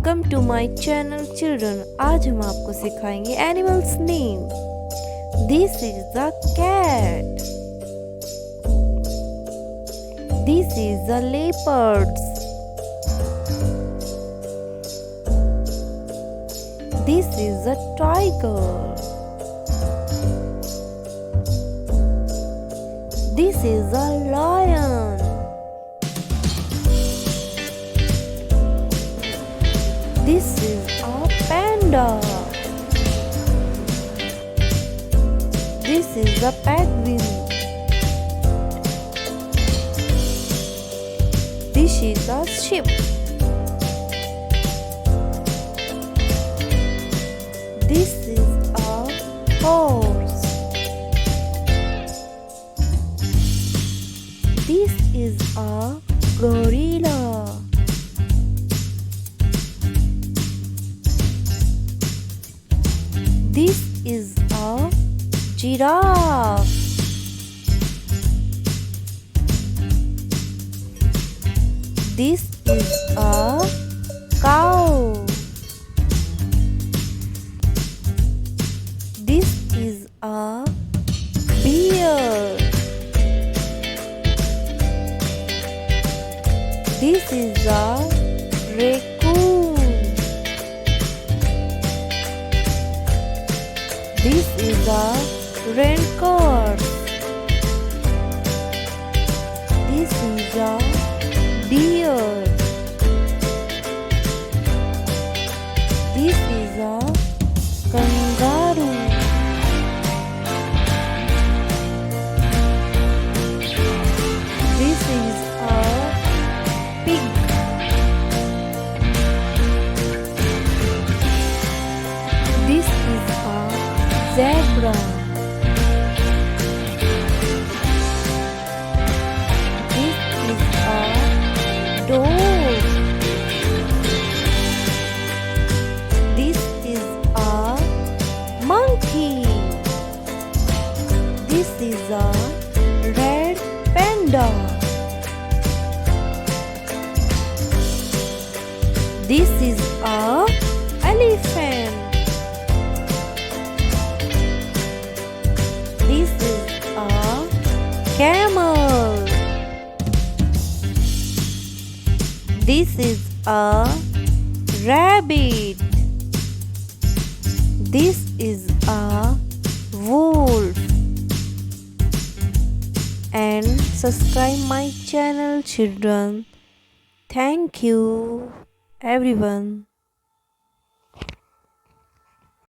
Welcome to my channel children. आज हम आपको सिखाएंगे animals name. This is the cat, this is the leopards, this is the tiger, this is the lion, this is a panda, this is a penguin, this is a sheep, this is a horse, this is a gorilla, this is a giraffe, this is a cow, this is a bear, this is a raccoon, this is a raincoat, this is a deer, this is a kangaroo, this is a pig, this is a zebra, this is a dog, this is a monkey, this is a red panda, this is a elephant, this is a camel, this is a rabbit, this is a wolf. And subscribe my channel children. Thank you everyone.